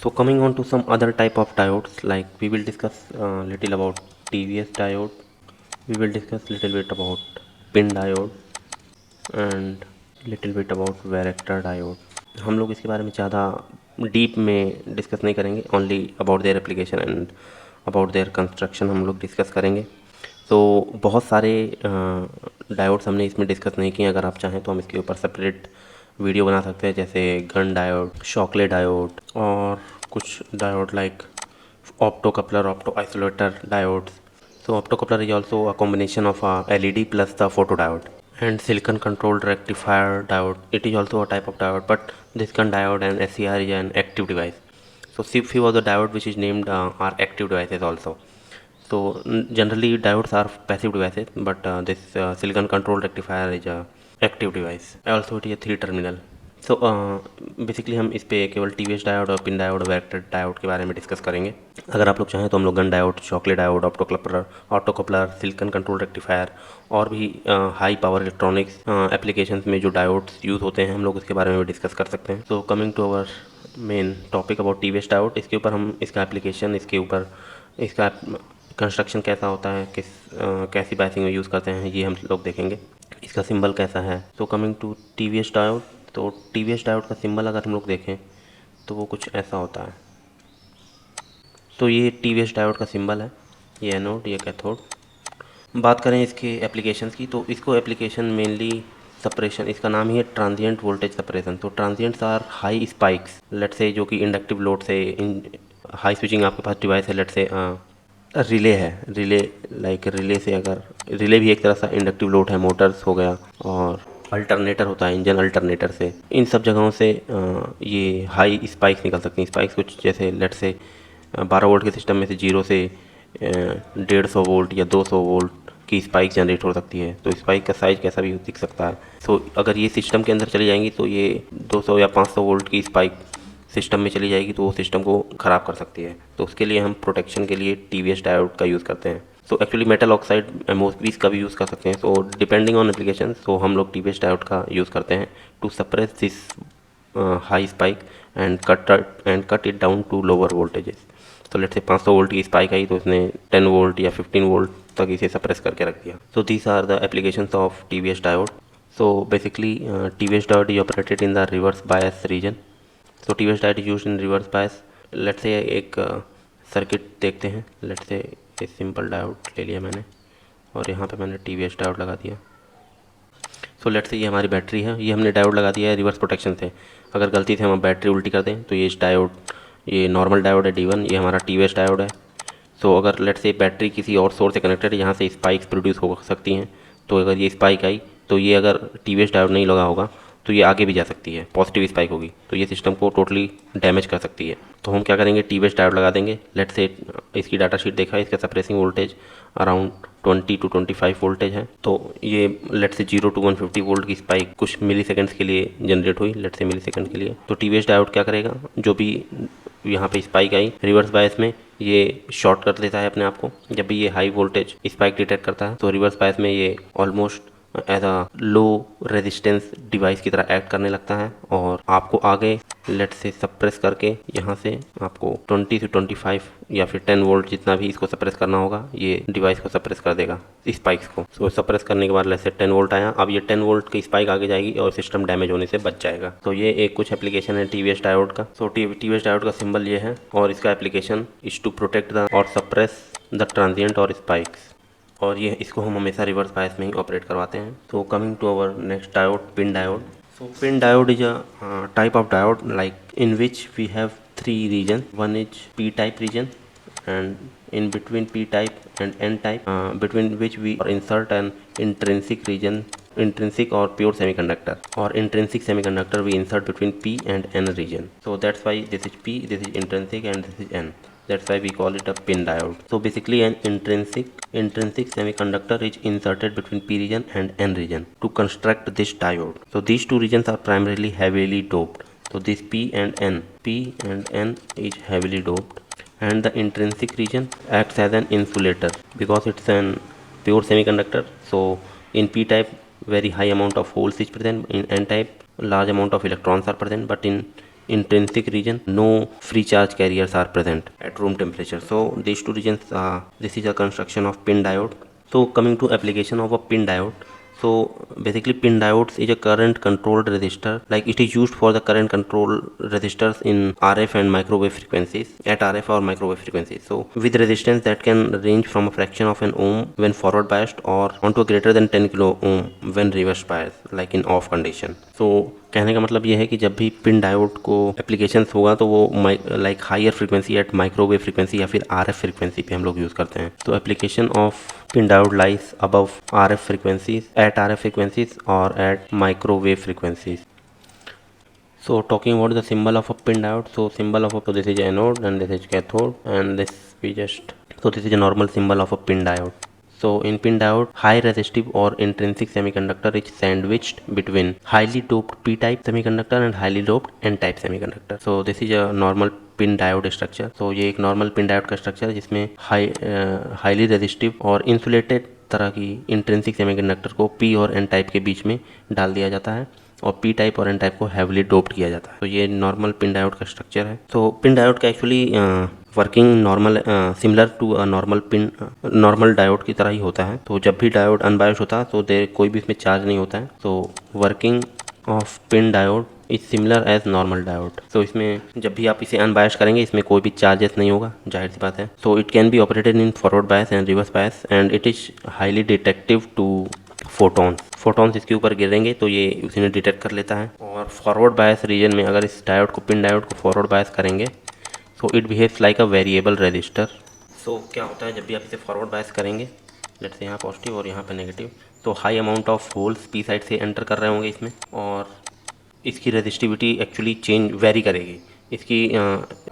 So coming on to some other type of diodes, like we will discuss little about TVS diode, we will discuss little bit about pin diode and little bit about varactor diode। हम लोग इसके बारे में ज़्यादा deep में discuss नहीं करेंगे, only about their application and about their construction हम लोग डिस्कस करेंगे। तो बहुत सारे डायोड्स हमने इसमें डिस्कस नहीं किए, अगर आप चाहें तो हम इसके ऊपर सेपरेट वीडियो बना सकते हैं, जैसे गन डायोड, शॉकले डायोड और कुछ diode like opto coupler, opto isolator diodes. So optocoupler is also a combination of a LED plus the photodiode and silicon controlled rectifier diode. It is also a type of diode, but this gun diode and SCR is an active device. So few of the diode which is named are active devices also. So generally diodes are passive devices, but this silicon controlled rectifier is a active device. Also it is a 3 terminal. So basically हम इस पे केवल TVS diode और pin diode और vector diode के बारे में discuss करेंगे। अगर आप लोग चाहें तो हम लोग Gunn diode, Shockley diode, optocoupler, silicon control rectifier और भी हाई पावर इलेक्ट्रॉनिक्स एप्लीकेशंस में जो डायोड्स यूज़ होते हैं हम लोग उसके बारे में भी डिस्कस कर सकते हैं। So coming to our main topic about TVS diode, इसके ऊपर हम इसका एप्लीकेशन, इसके ऊपर इसका कंस्ट्रक्शन कैसा होता है, कैसी बाइसिंग में यूज़ करते हैं, ये हम लोग देखेंगे। इसका सिंबल कैसा है। So coming to TVS diode, तो टीवीएस डायोड का सिंबल अगर हम लोग देखें तो वो कुछ ऐसा होता है। तो ये टीवीएस डायोड का सिंबल है, ये एनोड, ये कैथोड। बात करें इसके एप्लीकेशंस की, तो इसको एप्लीकेशन मेनली सेपरेशन, इसका नाम ही है ट्रांजिएंट वोल्टेज सेपरेशन। तो transients are high spikes, late से जो कि इंडक्टिव लोड से हाई स्विचिंग आपके पास डिवाइस है, लेट से रिले है, रिले लाइक रिले से, अगर रिले भी एक तरह सा इंडक्टिव लोड है, मोटर्स हो गया और अल्टरनेटर होता है, इंजन अल्टरनेटर से, इन सब जगहों से ये हाई स्पाइक्स निकल सकती हैं। स्पाइक्स कुछ जैसे लेट से 12 वोल्ट के सिस्टम में से 0 से 150 वोल्ट या 200 वोल्ट की स्पाइक जनरेट हो सकती है। तो स्पाइक का साइज कैसा भी दिख सकता है। सो अगर ये सिस्टम के अंदर चली जाएंगी तो ये 200 या 500 वोल्ट की स्पाइक सिस्टम में चली जाएगी तो वो सिस्टम को ख़राब कर सकती है। तो उसके लिए हम प्रोटेक्शन के लिए टीवीएस डायोड का यूज़ करते हैं। So actually metal oxide MOVs का भी यूज़ कर सकते हैं। So depending on application, so हम लोग टीवीएस डायोड का यूज़ करते हैं to suppress this high spike and cut it down to lower voltages. तो लेट से 500 वोल्ट की स्पाइक आई तो इसने 10 वोल्ट या 15 वोल्ट तक इसे सप्रेस करके रख दिया। So these are the applications of TVS diode. So basically TVS diode is operated in the reverse bias region. So TVS diode is used in reverse bias. Let say एक circuit देखते हैं। Late say एक simple diode ले लिया मैंने और यहाँ पे मैंने टीवीएस डायोड लगा दिया। सो लेट से ये हमारी बैटरी है, ये हमने डायोड लगा दिया है रिवर्स प्रोटेक्शन से। अगर गलती से हम बैटरी उल्टी कर दें तो ये डायोड, ये नॉर्मल डायोड है D1, ये हमारा टीवीएस डायोड है। सो अगर लेट से बैटरी किसी और सोर्स से कनेक्टेड है यहाँ से स्पाइक्स प्रोड्यूस हो सकती हैं। तो अगर ये स्पाइक आई तो ये अगर टीवीएस डायोड नहीं लगा होगा तो ये आगे भी जा सकती है, पॉजिटिव स्पाइक होगी तो ये सिस्टम को टोटली डैमेज कर सकती है। तो हम क्या करेंगे, टीवीएस डायोड लगा देंगे। लेट से इसकी डाटा शीट देखा है, इसका suppressing voltage around 20 to 25 voltage है। तो ये लेट से 0 to 150 वोल्ट की स्पाइक कुछ मिली सेकेंड्स के लिए जनरेट हुई, लेट से मिली सेकेंड के लिए। तो टीवीएस डायोड क्या करेगा, जो भी यहाँ पे स्पाइक आई रिवर्स बायस में ये शॉर्ट कर देता है अपने आप को। जब भी ये हाई वोल्टेज स्पाइक डिटेक्ट करता है तो रिवर्स बायस में ये almost as a low resistance device की तरह एक्ट करने लगता है और आपको आगे लेट से सप्रेस करके यहाँ से आपको 20 से 25 या फिर 10 वोल्ट जितना भी इसको सप्रेस करना होगा, ये डिवाइस को सप्रेस कर देगा स्पाइक्स को। सो सप्रेस करने के बाद लेट से 10 वोल्ट आया, अब ये 10 वोल्ट की स्पाइक आगे जाएगी और सिस्टम डैमेज होने से बच जाएगा। तो ये एक कुछ एप्लीकेशन है टीवीएस डायोड का। सो टीवीएस डायोड का सिंबल ये है और इसका application is to protect the और सप्रेस द ट्रांजिएंट और स्पाइक्स, और ये इसको हम हमेशा रिवर्स बायस में ही ऑपरेट करवाते हैं। तो coming to our next diode, PIN diode. So PIN diode is a type of diode like in which we have 3 regions. One is P type region, and in between P type and N type, between which we insert an intrinsic region, intrinsic or pure semiconductor, or intrinsic semiconductor we insert between P and N region. So that's why this is P, this is intrinsic, and this is N. That's why we call it a pin diode. So basically an intrinsic semiconductor is inserted between P region and N region to construct this diode. So these two regions are primarily heavily doped. So this P and N is heavily doped, and the intrinsic region acts as an insulator because it's an pure semiconductor. So in P type very high amount of holes is present, in N type large amount of electrons are present, but in intrinsic region, no free charge carriers are present at room temperature. So these two regions, this is a construction of pin diode. So coming to application of a pin diode. So basically pin diodes is a current controlled resistor, like it is used for the current control resistors in RF and microwave frequencies, at RF or microwave frequencies. So with resistance that can range from a fraction of an ohm when forward biased or onto a greater than 10 kilo ohm when reverse biased, like in off condition. So कहने का मतलब ये है कि जब भी pin diode को applications होगा तो वो like higher frequency at microwave frequency या फिर आरएफ फ्रीक्वेंसी पे हम लोग यूज़ करते हैं. तो application of pin diode lies above RF frequencies, at RF frequencies और at microwave frequencies. So talking about the symbol of a pin diode, so symbol of a, so this is anode and this is cathode, and this we just, so this is a normal symbol of a pin diode. So in pin diode, high resistive or intrinsic semiconductor is sandwiched between highly doped p-type semiconductor and highly doped n-type semiconductor. So this is a normal PIN diode structure. तो ये एक normal PIN diode का structure है जिसमें highly resistive और insulated तरह की intrinsic semiconductor को पी और एन टाइप के बीच में डाल दिया जाता है और पी टाइप और एन टाइप को हैवली डोप्ड किया जाता है. तो ये नॉर्मल पिन डायोड का स्ट्रक्चर है. तो पिन डायोड का actually working normal similar to a normal diode की तरह ही होता है. तो जब भी डायोड अनबायस्ड होता है तो कोई भी इसमें चार्ज नहीं होता है. तो working of pin diode is similar as normal diode. तो इसमें जब भी आप इसे अनबायस्ड करेंगे इसमें कोई भी चार्जेस नहीं होगा, जाहिर सी बात है. So it can be operated in forward bias and reverse bias and it is highly detective to photons इसके ऊपर गिरेंगे तो ये उसे डिटेक्ट कर लेता है. और फॉरवर्ड बायस रीजन में अगर इस डायोड को पिन डायोड को फॉरवर्ड बायस करेंगे तो it behaves like a variable resistor. So क्या होता है जब भी आप इसे फॉरवर्ड बायस करेंगे, लेट्स से यहाँ पॉजिटिव और यहाँ पे नेगेटिव, तो high amount of holes P side से एंटर कर रहे होंगे इसमें और इसकी रेजिस्टिविटी एक्चुअली वेरी करेगी. इसकी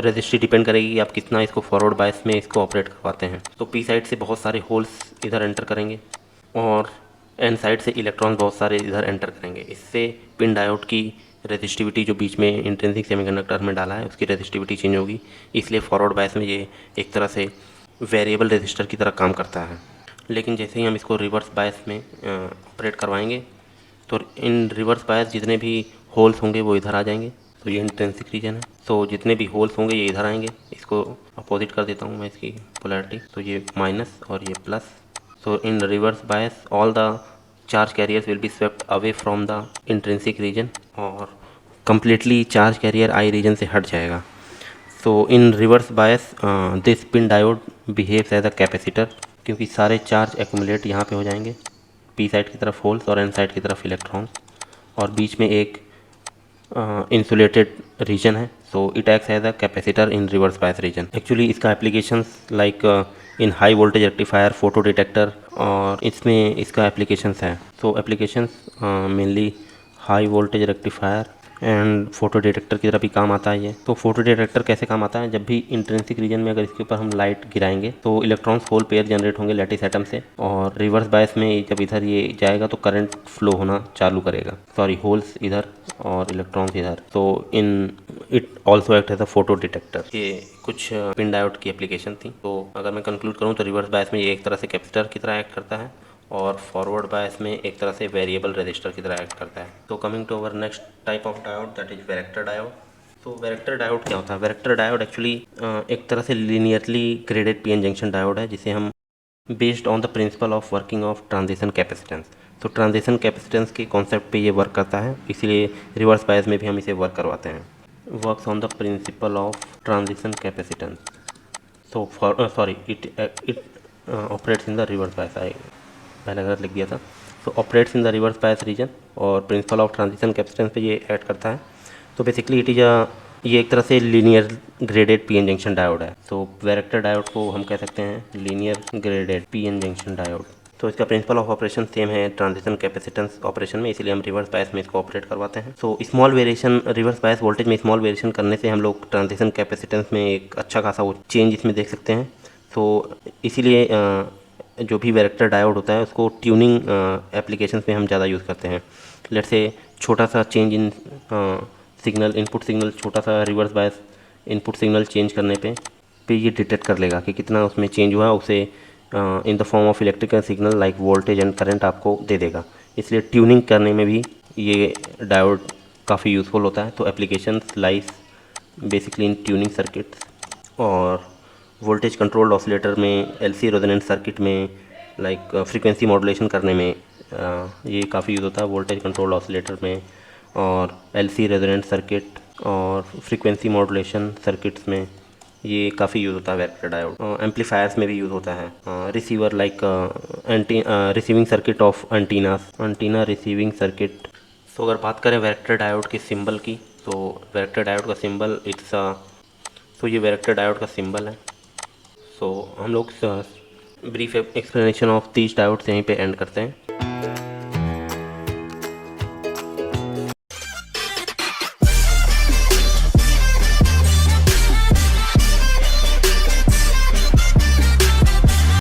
रेजिस्टिव डिपेंड करेगी कि आप कितना इसको फॉरवर्ड बायस में इसको ऑपरेट करवाते हैं. तो पी साइड से बहुत सारे होल्स इधर एंटर करेंगे और एन साइड से इलेक्ट्रॉन बहुत सारे इधर एंटर करेंगे. इससे पिन डायोड की रेजिस्टिविटी जो बीच में इंट्रिंसिक सेमीकंडक्टर में डाला है उसकी रेजिस्टिविटी चेंज होगी. इसलिए फॉरवर्ड बायस में ये एक तरह से वेरिएबल रजिस्टर की तरह काम करता है. लेकिन जैसे ही हम इसको रिवर्स बायस में ऑपरेट करवाएंगे तो इन रिवर्स बायस जितने भी होल्स होंगे वो इधर आ जाएंगे. तो ये इंट्रिंसिक रीजन है. तो जितने भी होल्स होंगे ये इधर आएंगे. इसको अपोजिट कर देता हूँ मैं इसकी पोलैरिटी. तो ये माइनस और ये plus. So in reverse bias all the charge carriers will be swept away from the intrinsic region और completely charge carrier I region से हट जाएगा. So in reverse bias this pin diode behaves as a capacitor, क्योंकि सारे charge accumulate यहाँ पे हो जाएंगे, पी साइड की तरफ होल्स और एन साइड की तरफ इलेक्ट्रॉन्स, और बीच में एक इंसुलेटेड रीजन है. So it acts as a capacitor in reverse bias region. Actually इसका applications like in high voltage rectifier, photo detector, और इसमें इसका एप्लीकेशंस है. So applications mainly high voltage rectifier and photo detector की तरह भी काम आता है ये. तो फोटो डिटेक्टर कैसे काम आता है, जब भी इंट्रिंसिक रीजन में अगर इसके ऊपर हम लाइट गिराएंगे तो इलेक्ट्रॉन्स होल पेयर जनरेट होंगे लैटिस एटम से, और रिवर्स बायस में जब इधर ये जाएगा तो करंट फ्लो होना चालू करेगा. सॉरी, होल्स इधर और इलेक्ट्रॉन्स इधर. तो in it also act as a photo detector. ये कुछ पिन डायोड की एप्लीकेशन थी. तो अगर मैं कंक्लूड करूँ तो रिवर्स बायस में ये एक तरह से कैपेसिटर की तरह एक्ट करता है और फॉरवर्ड बायस में एक तरह से वेरिएबल रजिस्टर की तरह एक्ट करता है. तो coming to our next type of diode, that is varactor diode. तो वैरेक्टर डायोड क्या होता है? वैरेक्टर डायोड एक्चुअली एक तरह से linearly graded PN junction diode है जिसे हम based on the principle of working of transition capacitance. तो ट्रांजिशन कैपेसिटेंस के कॉन्सेप्ट पे ये वर्क करता है, इसीलिए रिवर्स बायस में भी हम इसे वर्क करवाते हैं. Works on the principle of transition capacitance. So sorry, it operates in the reverse bias. पहले गलत लिख दिया था. तो operates in the reverse bias region और प्रिंसिपल ऑफ ट्रांजिशन कैपेसिटेंस पे ये ऐड करता है. तो बेसिकली इट इज ये एक तरह से linear graded PN junction diode है. तो वैरेक्टर डायोड को हम कह सकते हैं linear graded PN junction diode. तो इसका प्रिंसिपल ऑफ ऑपरेशन सेम है ट्रांजिशन कैपेसिटेंस ऑपरेशन में, इसलिए हम रिवर्स बायस में इसको ऑपरेट करवाते हैं. So small variation, reverse bias voltage में स्मॉल वेरिएशन करने से हम लोग ट्रांजिशन कैपेसिटेंस में एक अच्छा खासा वो चेंज इसमें देख सकते हैं. तो इसीलिए जो भी वैरेक्टर डायोड होता है उसको ट्यूनिंग एप्लीकेशंस में हम ज़्यादा यूज़ करते हैं. लेट्स से छोटा सा change in signal, input signal, छोटा सा reverse bias input signal change करने पे ये डिटेक्ट कर लेगा कि कितना उसमें चेंज हुआ, उसे in the form of electrical signal like voltage and current आपको दे देगा. इसलिए ट्यूनिंग करने में भी ये डायोड काफ़ी यूज़फुल होता है। तो एप्लीकेशंस लाइज बेसिकली इन ट्यूनिंग सर्किट्स और वोल्टेज कंट्रोल्ड ऑसिलेटर में, एलसी रेजोनेंस सर्किट में, लाइक फ्रीक्वेंसी मॉड्यूलेशन करने में ये काफ़ी यूज़ होता है वोल्टेज कंट्रोल्ड ऑसिलेटर में, और एलसी रेजोनेंस सर्किट और फ्रीक्वेंसी मॉड्यूलेशन सर्किट्स में ये काफ़ी यूज़ होता है वैरेक्टर डायोड। एम्पलीफायर्स में भी यूज़ होता है। Receiver like receiving circuit of antenna receiving circuit. So अगर बात करें वैरेक्टर डायोड के सिंबल की, तो वैरेक्टर डायोड का सिंबल सो ये वैरेक्टर डायोड का सिंबल है। सो हम लोग brief explanation of these diodes यहीं पे एंड करते हैं।